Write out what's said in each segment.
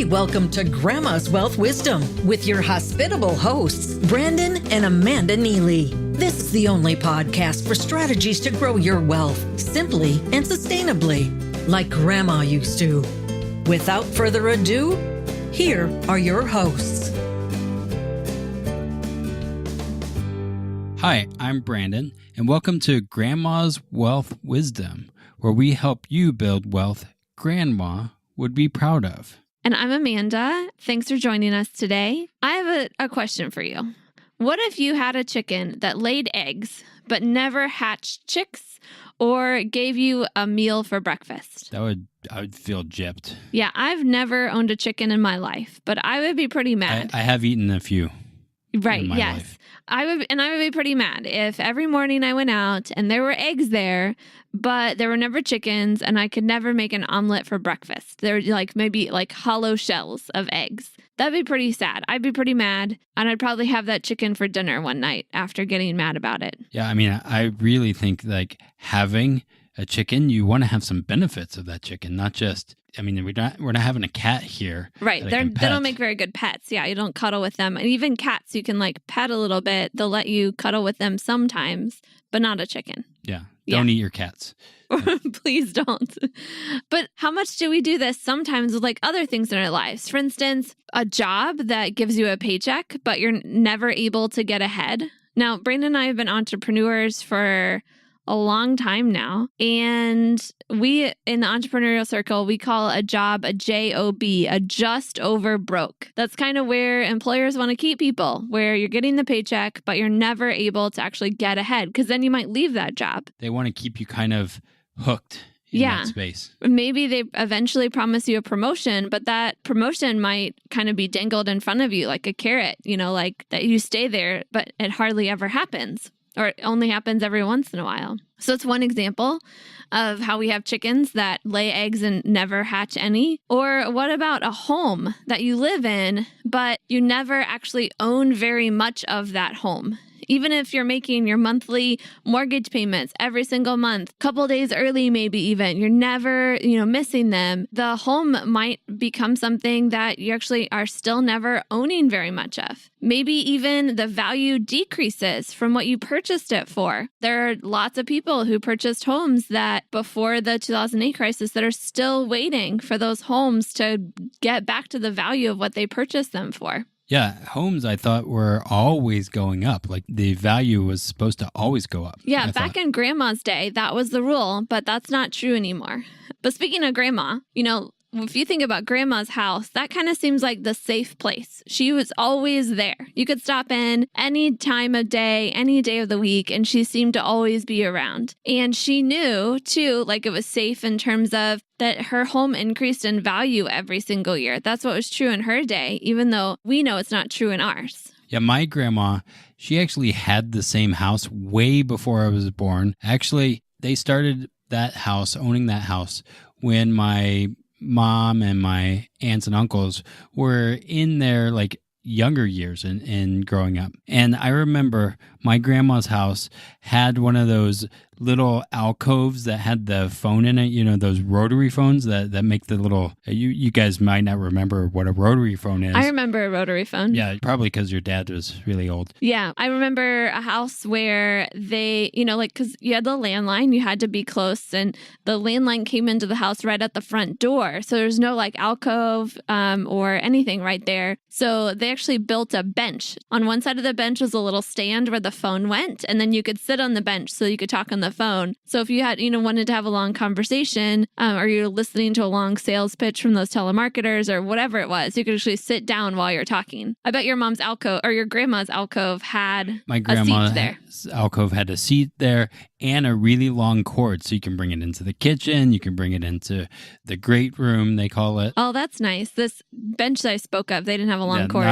Welcome to Grandma's Wealth Wisdom with your hospitable hosts, Brandon and Amanda Neely. This is the only podcast for strategies to grow your wealth simply and sustainably, like Grandma used to. Without further ado, here are your hosts. Hi, I'm Brandon, and welcome to Grandma's Wealth Wisdom, where we help you build wealth Grandma would be proud of. And I'm Amanda. Thanks for joining us today. I have a question for you. What if you had a chicken that laid eggs but never hatched chicks or gave you a meal for breakfast? I would feel gypped. Yeah, I've never owned a chicken in my life, but I would be pretty mad. I have eaten a few. Right, in my yes. life. I would be pretty mad if every morning I went out and there were eggs there, but there were never chickens and I could never make an omelet for breakfast. There were maybe hollow shells of eggs. That'd be pretty sad. I'd be pretty mad, and I'd probably have that chicken for dinner one night after getting mad about it. Yeah, I mean, I really think having a chicken, you want to have some benefits of that chicken, not just, I mean, we're not having a cat here. Right. They don't make very good pets. Yeah, you don't cuddle with them. And even cats, you can pet a little bit. They'll let you cuddle with them sometimes, but not a chicken. Yeah. Don't eat your cats. Please don't. But how much do we do this sometimes with other things in our lives? For instance, a job that gives you a paycheck, but you're never able to get ahead. Now, Brandon and I have been entrepreneurs for a long time now. And we, in the entrepreneurial circle, we call a job a JOB, a just over broke. That's kind of where employers want to keep people, where you're getting the paycheck, but you're never able to actually get ahead because then you might leave that job. They want to keep you kind of hooked in that space. Maybe they eventually promise you a promotion, but that promotion might kind of be dangled in front of you like a carrot, that you stay there, but it hardly ever happens. Or it only happens every once in a while. So it's one example of how we have chickens that lay eggs and never hatch any. Or what about a home that you live in, but you never actually own very much of that home? Even if you're making your monthly mortgage payments every single month, couple days early maybe even, you're never, missing them. The home might become something that you actually are still never owning very much of. Maybe even the value decreases from what you purchased it for. There are lots of people who purchased homes that before the 2008 crisis that are still waiting for those homes to get back to the value of what they purchased them for. Yeah, homes I thought were always going up. The value was supposed to always go up. Yeah, back in Grandma's day, that was the rule, but that's not true anymore. But speaking of Grandma, if you think about Grandma's house, that kind of seems like the safe place. She was always there. You could stop in any time of day, any day of the week, and she seemed to always be around. And she knew, too, it was safe in terms of that her home increased in value every single year. That's what was true in her day, even though we know it's not true in ours. Yeah, my grandma, she actually had the same house way before I was born. Actually, they started owning that house when my mom and my aunts and uncles were in their younger years and growing up. And I remember my grandma's house had one of those little alcoves that had the phone in it, those rotary phones that make the little, you guys might not remember what a rotary phone is. I remember a rotary phone. Yeah, probably because your dad was really old. Yeah, I remember a house where they, because you had the landline, you had to be close, and the landline came into the house right at the front door. So there's no alcove or anything right there. So they actually built a bench. On one side of the bench was a little stand where the phone went, and then you could sit on the bench so you could talk on the phone. So if you had, wanted to have a long conversation or you're listening to a long sales pitch from those telemarketers or whatever it was, you could actually sit down while you're talking. I bet your mom's alcove or your grandma's alcove had My grandma's a seat there. Alcove had a seat there and a really long cord, so you can bring it into the kitchen, you can bring it into the great room, they call it. Oh, that's nice. This bench that I spoke of, they didn't have a long cord.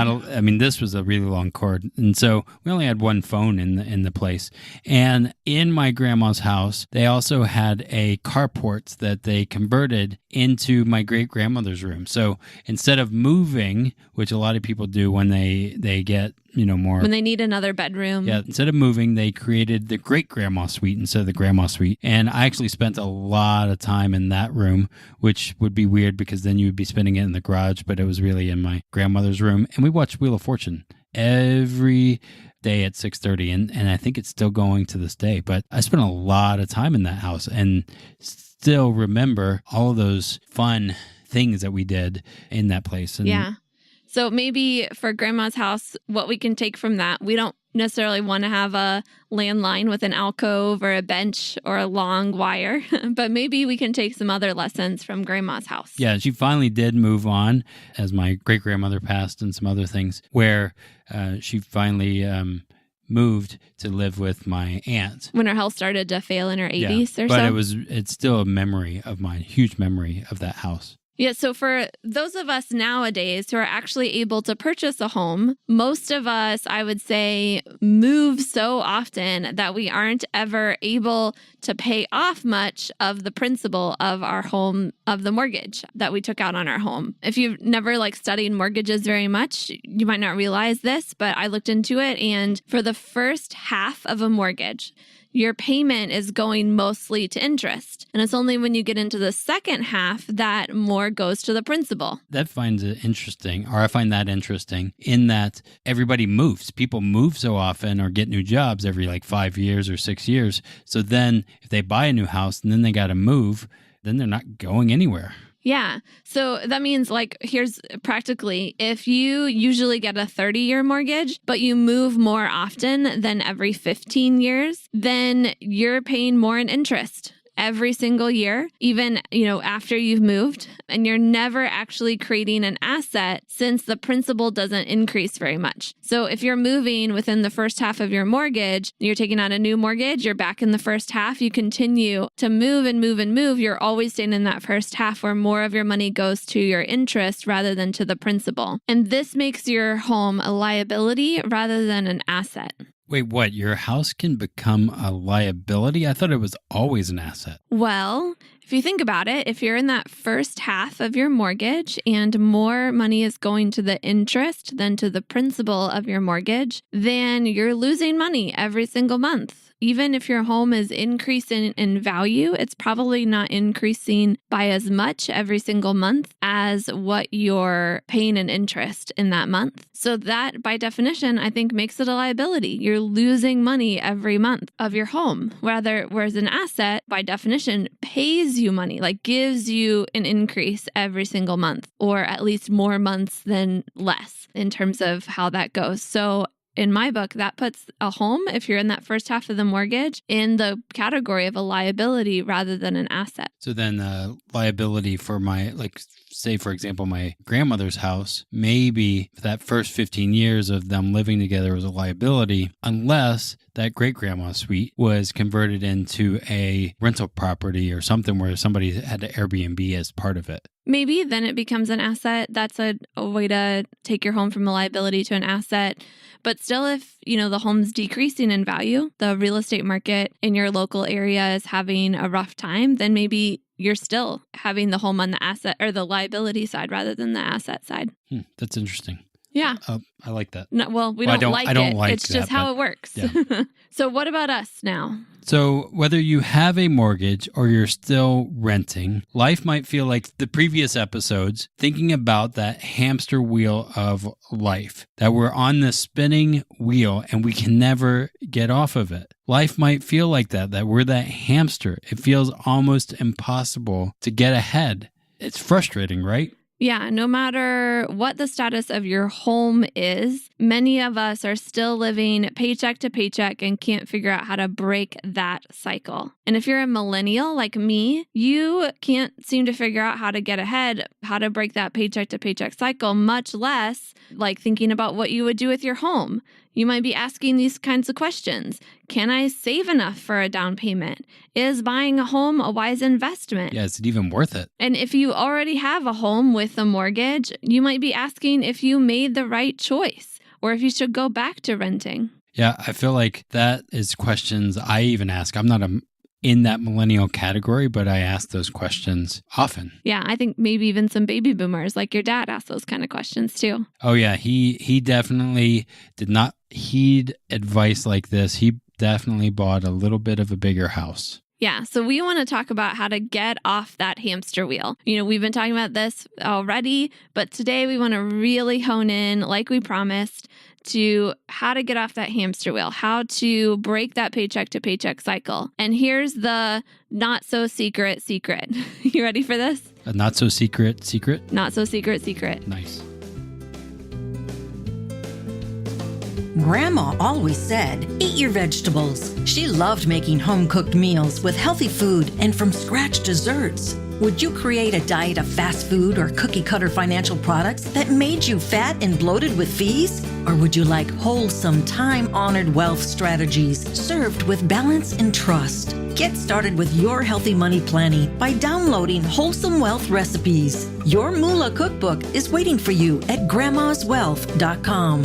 This was a really long cord. And so we only had one phone own in the place. And in my grandma's house, they also had a carport that they converted into my great-grandmother's room. So instead of moving, which a lot of people do when they get, more... When they need another bedroom. Yeah, instead of moving, they created the great-grandma suite instead of the grandma suite. And I actually spent a lot of time in that room, which would be weird because then you would be spending it in the garage, but it was really in my grandmother's room. And we watched Wheel of Fortune every day at 6:30, and I think it's still going to this day. But I spent a lot of time in that house and still remember all of those fun things that we did in that place. And yeah. So maybe for grandma's house, what we can take from that, we don't necessarily want to have a landline with an alcove or a bench or a long wire, but maybe we can take some other lessons from grandma's house. Yeah, she finally did move on as my great-grandmother passed and some other things where she finally moved to live with my aunt. When her health started to fail in her 80s or so. But it's still a memory of mine, huge memory of that house. Yeah, so for those of us nowadays who are actually able to purchase a home, most of us, I would say, move so often that we aren't ever able to pay off much of the principal of our home, of the mortgage that we took out on our home. If you've never studied mortgages very much, you might not realize this, but I looked into it, and for the first half of a mortgage, your payment is going mostly to interest. And it's only when you get into the second half that more goes to the principal. That finds it interesting, or I find that interesting, in that everybody moves. People move so often or get new jobs every 5 years or 6 years. So then if they buy a new house and then they got to move, then they're not going anywhere. Yeah. So that means here's practically, if you usually get a 30-year mortgage, but you move more often than every 15 years, then you're paying more in interest every single year, even, after you've moved, and you're never actually creating an asset since the principal doesn't increase very much. So if you're moving within the first half of your mortgage, you're taking out a new mortgage, you're back in the first half, you continue to move and move and move, you're always staying in that first half where more of your money goes to your interest rather than to the principal. And this makes your home a liability rather than an asset. Wait, what? Your house can become a liability? I thought it was always an asset. Well, if you think about it, if you're in that first half of your mortgage and more money is going to the interest than to the principal of your mortgage, then you're losing money every single month. Even if your home is increasing in value, it's probably not increasing by as much every single month as what you're paying in interest in that month. So that, by definition, I think makes it a liability. You're losing money every month of your home, whereas an asset, by definition, pays you money, gives you an increase every single month, or at least more months than less in terms of how that goes. So in my book, that puts a home, if you're in that first half of the mortgage, in the category of a liability rather than an asset. So then liability for my, say, for example, my grandmother's house, maybe that first 15 years of them living together was a liability, unless that great-grandma suite was converted into a rental property or something where somebody had to Airbnb as part of it. Maybe then it becomes an asset. That's a way to take your home from a liability to an asset. But still, if, the home's decreasing in value, the real estate market in your local area is having a rough time, then maybe you're still having the home on the asset or the liability side rather than the asset side. That's interesting. Yeah. I like that. No, I don't like it. It's just how it works. Yeah. So what about us now? So whether you have a mortgage or you're still renting, life might feel like the previous episodes, thinking about that hamster wheel of life, that we're on the spinning wheel and we can never get off of it. Life might feel like that we're that hamster. It feels almost impossible to get ahead. It's frustrating, right? Yeah, no matter what the status of your home is, many of us are still living paycheck to paycheck and can't figure out how to break that cycle. And if you're a millennial like me, you can't seem to figure out how to get ahead, how to break that paycheck to paycheck cycle, much less thinking about what you would do with your home. You might be asking these kinds of questions. Can I save enough for a down payment? Is buying a home a wise investment? Yeah, is it even worth it? And if you already have a home with a mortgage, you might be asking if you made the right choice or if you should go back to renting. Yeah, I feel like that is questions I even ask. I'm not in that millennial category, but I ask those questions often. Yeah, I think maybe even some baby boomers like your dad ask those kind of questions too. Oh yeah, he definitely did not heed advice like this. He definitely bought a little bit of a bigger house. Yeah, so we want to talk about how to get off that hamster wheel. We've been talking about this already, but today we want to really hone in, like we promised, to how to get off that hamster wheel, how to break that paycheck to paycheck cycle. And here's the not so secret. You ready for this? A not so secret secret? Not so secret. Nice. Grandma always said, eat your vegetables. She loved making home-cooked meals with healthy food and from-scratch desserts. Would you create a diet of fast food or cookie-cutter financial products that made you fat and bloated with fees? Or would you like wholesome, time-honored wealth strategies served with balance and trust? Get started with your healthy money planning by downloading Wholesome Wealth Recipes. Your Moolah cookbook is waiting for you at grandmaswealth.com.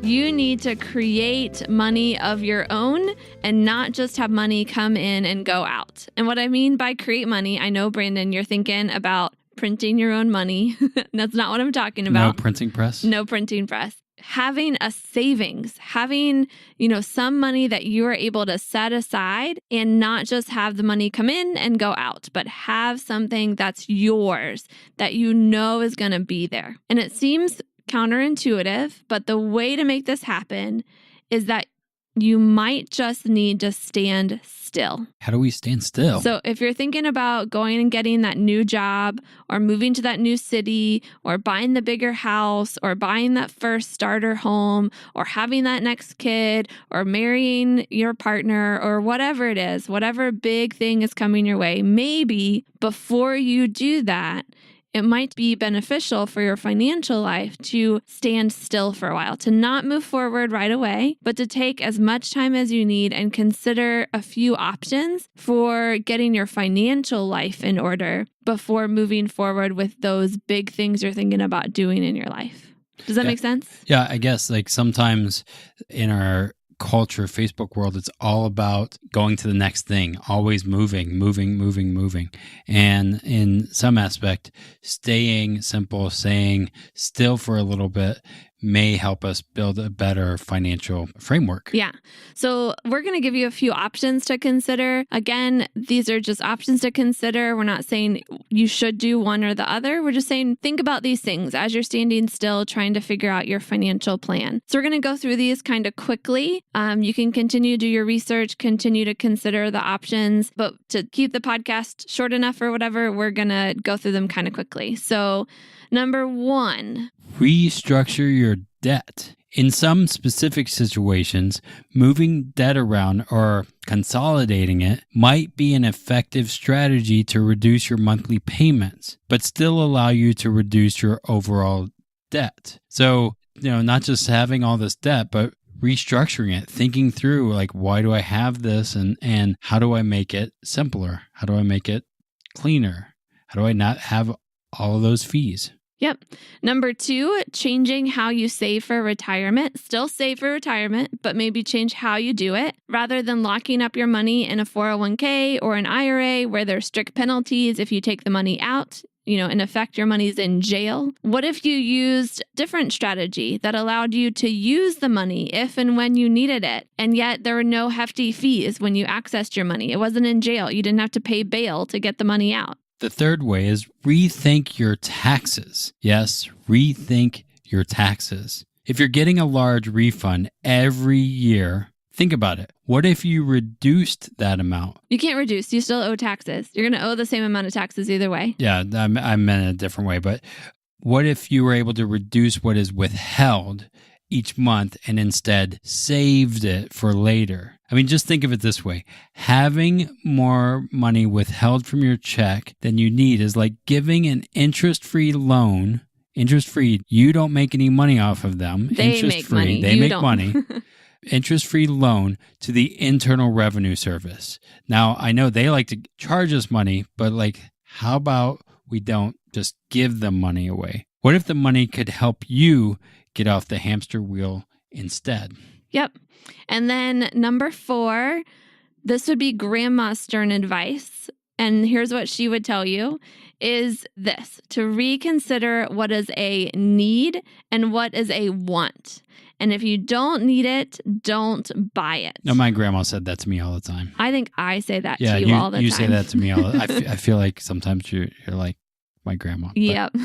You need to create money of your own and not just have money come in and go out. And what I mean by create money, I know, Brandon, you're thinking about printing your own money. That's not what I'm talking about. No printing press? No printing press. Having a savings, having, some money that you are able to set aside and not just have the money come in and go out, but have something that's yours that you know is going to be there. And it seems counterintuitive, but the way to make this happen is that you might just need to stand still. How do we stand still? So if you're thinking about going and getting that new job or moving to that new city or buying the bigger house or buying that first starter home or having that next kid or marrying your partner or whatever it is, whatever big thing is coming your way, maybe before you do that, it might be beneficial for your financial life to stand still for a while, to not move forward right away, but to take as much time as you need and consider a few options for getting your financial life in order before moving forward with those big things you're thinking about doing in your life. Does that make sense? Yeah, I guess like sometimes in our culture, Facebook world, it's all about going to the next thing, always moving. And in some aspect, staying simple, staying still for a little bit may help us build a better financial framework. Yeah. So we're going to give you a few options to consider. Again, these are just options to consider. We're not saying you should do one or the other. We're just saying think about these things as you're standing still trying to figure out your financial plan. So we're going to go through these kind of quickly. You can continue to do your research, continue to consider the options, but to keep the podcast short enough or whatever, we're going to go through them kind of quickly. So number 1, restructure your debt. In some specific situations, moving debt around or consolidating it might be an effective strategy to reduce your monthly payments, but still allow you to reduce your overall debt. So, not just having all this debt, but restructuring it, thinking through like, why do I have this and how do I make it simpler? How do I make it cleaner? How do I not have all of those fees? Yep. Number 2, changing how you save for retirement. Still save for retirement, but maybe change how you do it. Rather than locking up your money in a 401k or an IRA where there's strict penalties if you take the money out, in effect, your money's in jail. What if you used different strategy that allowed you to use the money if and when you needed it, and yet there were no hefty fees when you accessed your money? It wasn't in jail. You didn't have to pay bail to get the money out. The third way is rethink your taxes. Yes, rethink your taxes. If you're getting a large refund every year, think about it. What if you reduced that amount? You can't reduce. You still owe taxes. You're going to owe the same amount of taxes either way. Yeah, I meant a different way. But what if you were able to reduce what is withheld each month and instead saved it for later? I mean, just think of it this way. Having more money withheld from your check than you need is like giving an interest-free loan. Interest-free, you don't make any money off of them. They make money. They make money. Interest-free loan to the Internal Revenue Service. Now, I know they like to charge us money, but like, how about we don't just give them money away? What if the money could help you get off the hamster wheel instead? Yep. And then number 4, this would be grandma's stern advice. And here's what she would tell you is this: to reconsider what is a need and what is a want. And if you don't need it, don't buy it. No, my grandma said that to me all the time. I think I say that Yeah, to you all the time. you say that to me all the time. I feel like sometimes you're like my grandma. But. Yep.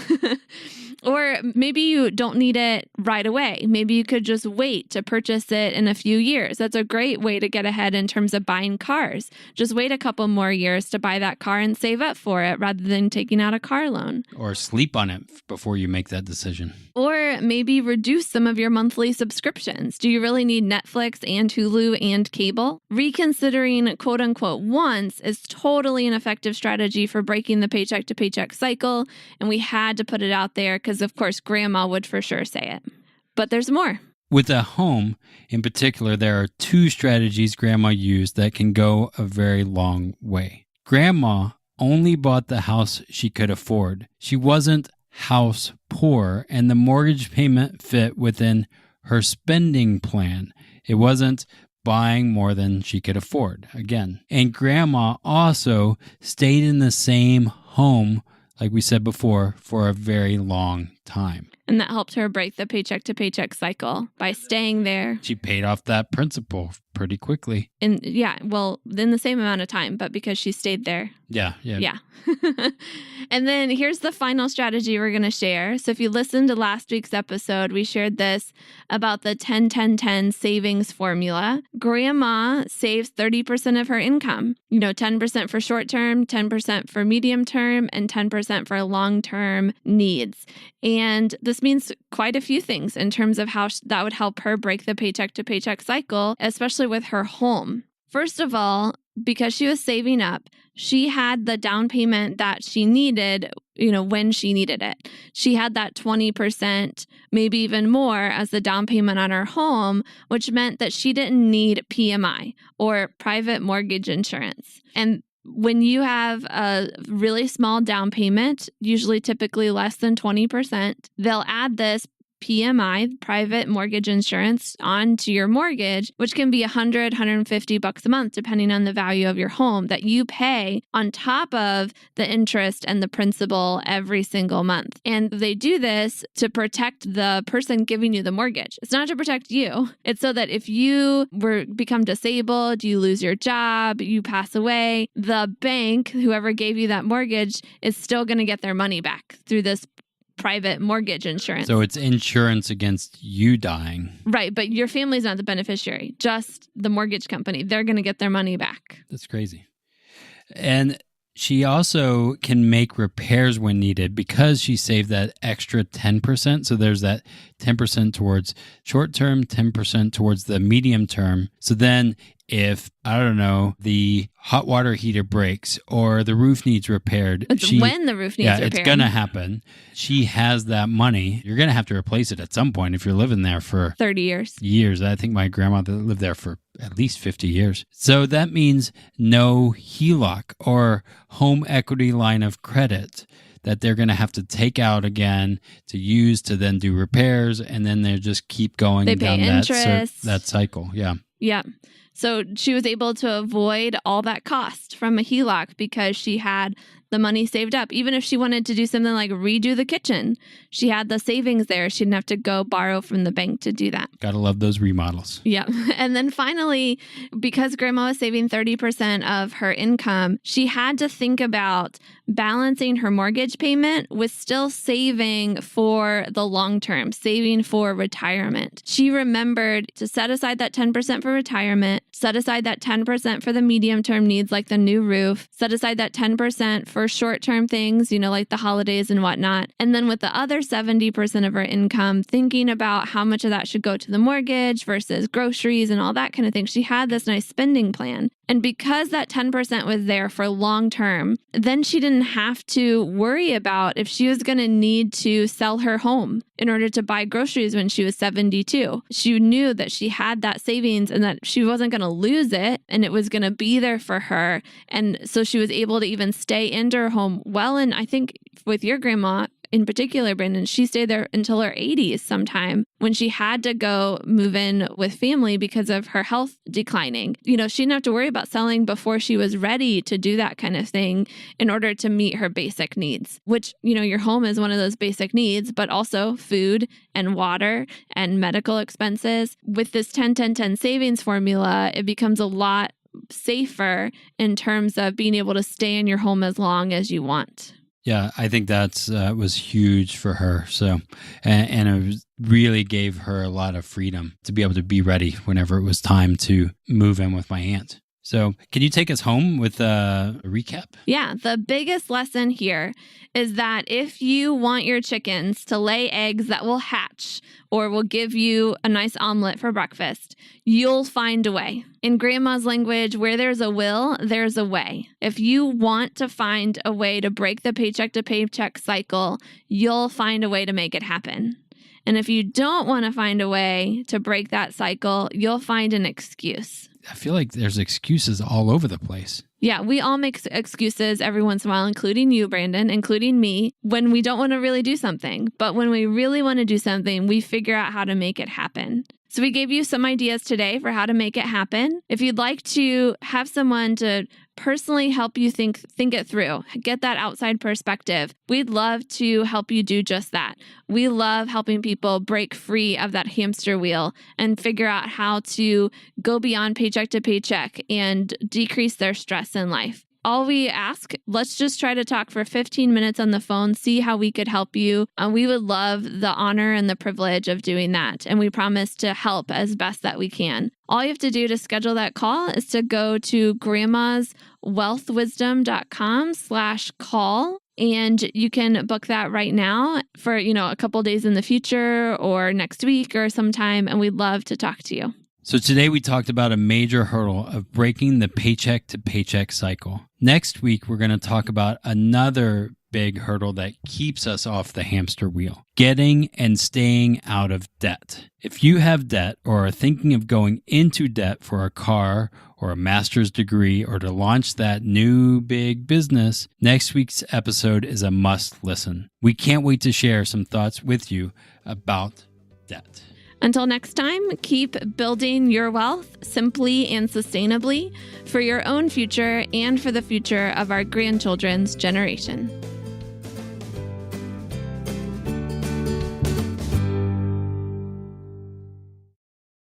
Or maybe you don't need it right away. Maybe you could just wait to purchase it in a few years. That's a great way to get ahead in terms of buying cars. Just wait a couple more years to buy that car and save up for it rather than taking out a car loan. Or sleep on it before you make that decision. Or maybe reduce some of your monthly subscriptions. Do you really need Netflix and Hulu and cable? Reconsidering quote unquote wants is totally an effective strategy for breaking the paycheck to paycheck cycle. And we had to put it out there because, of course, grandma would for sure say it. But there's more. With a home in particular, there are 2 strategies grandma used that can go a very long way. Grandma only bought the house she could afford. She wasn't house poor, and the mortgage payment fit within her spending plan. It wasn't buying more than she could afford, again. And grandma also stayed in the same home, like we said before, for a very long time. And that helped her break the paycheck to paycheck cycle by staying there. She paid off that principal pretty quickly. In the same amount of time, but because she stayed there. Yeah. And then here's the final strategy we're going to share. So if you listened to last week's episode, we shared this about the 10-10-10 savings formula. Grandma saves 30% of her income. 10% for short term, 10% for medium term, and 10% for long term needs. And this means quite a few things in terms of how that would help her break the paycheck to paycheck cycle, especially with her home. First of all, because she was saving up, she had the down payment that she needed, when she needed it. She had that 20%, maybe even more, as the down payment on her home, which meant that she didn't need PMI or private mortgage insurance. And when you have a really small down payment, usually typically less than 20%, they'll add this PMI, private mortgage insurance, onto your mortgage, which can be $100, $150 a month, depending on the value of your home, that you pay on top of the interest and the principal every single month. And they do this to protect the person giving you the mortgage. It's not to protect you. It's so that if you become disabled, you lose your job, you pass away, the bank, whoever gave you that mortgage, is still going to get their money back through this private mortgage insurance. So it's insurance against you dying. Right, but your family's not the beneficiary, just the mortgage company. They're going to get their money back. That's crazy. And she also can make repairs when needed because she saved that extra 10%. So there's that 10% towards short term, 10% towards the medium term. So then if, I don't know, the hot water heater breaks or the roof needs repaired. When the roof needs repaired. It's going to happen. She has that money. You're going to have to replace it at some point if you're living there for 30 years. I think my grandmother lived there for at least 50 years. So that means no HELOC or home equity line of credit that they're going to have to take out again to use to then do repairs. And then they just keep going down that cycle. Yeah. Yeah. So she was able to avoid all that cost from a HELOC because she had the money saved up. Even if she wanted to do something like redo the kitchen, she had the savings there. She didn't have to go borrow from the bank to do that. Gotta love those remodels. Yeah. And then finally, because grandma was saving 30% of her income, she had to think about balancing her mortgage payment with still saving for the long term, saving for retirement. She remembered to set aside that 10% for retirement, set aside that 10% for the medium term needs like the new roof, set aside that 10% for short-term things, like the holidays and whatnot. And then with the other 70% of her income, thinking about how much of that should go to the mortgage versus groceries and all that kind of thing. She had this nice spending plan. And because that 10% was there for long term, then she didn't have to worry about if she was going to need to sell her home in order to buy groceries when she was 72. She knew that she had that savings and that she wasn't going to lose it and it was going to be there for her. And so she was able to even stay in her home well. And I think with your grandma, in particular, Brandon, she stayed there until her 80s sometime when she had to go move in with family because of her health declining. She didn't have to worry about selling before she was ready to do that kind of thing in order to meet her basic needs, which, your home is one of those basic needs, but also food and water and medical expenses. With this 10-10-10 savings formula, it becomes a lot safer in terms of being able to stay in your home as long as you want. Yeah, I think that's was huge for her. So, and it really gave her a lot of freedom to be able to be ready whenever it was time to move in with my aunt. So can you take us home with a recap? Yeah, the biggest lesson here is that if you want your chickens to lay eggs that will hatch or will give you a nice omelet for breakfast, you'll find a way. In Grandma's language, where there's a will, there's a way. If you want to find a way to break the paycheck to paycheck cycle, you'll find a way to make it happen. And if you don't want to find a way to break that cycle, you'll find an excuse. I feel like there's excuses all over the place. Yeah, we all make excuses every once in a while, including you, Brandon, including me, when we don't want to really do something. But when we really want to do something, we figure out how to make it happen. So we gave you some ideas today for how to make it happen. If you'd like to have someone to personally help you think it through, get that outside perspective, we'd love to help you do just that. We love helping people break free of that hamster wheel and figure out how to go beyond paycheck to paycheck and decrease their stress in life. All we ask, let's just try to talk for 15 minutes on the phone, see how we could help you. We would love the honor and the privilege of doing that. And we promise to help as best that we can. All you have to do to schedule that call is to go to grandmaswealthwisdom.com/call. And you can book that right now for, a couple days in the future or next week or sometime. And we'd love to talk to you. So today we talked about a major hurdle of breaking the paycheck to paycheck cycle. Next week, we're going to talk about another big hurdle that keeps us off the hamster wheel, getting and staying out of debt. If you have debt or are thinking of going into debt for a car or a master's degree or to launch that new big business, next week's episode is a must listen. We can't wait to share some thoughts with you about debt. Until next time, keep building your wealth simply and sustainably for your own future and for the future of our grandchildren's generation.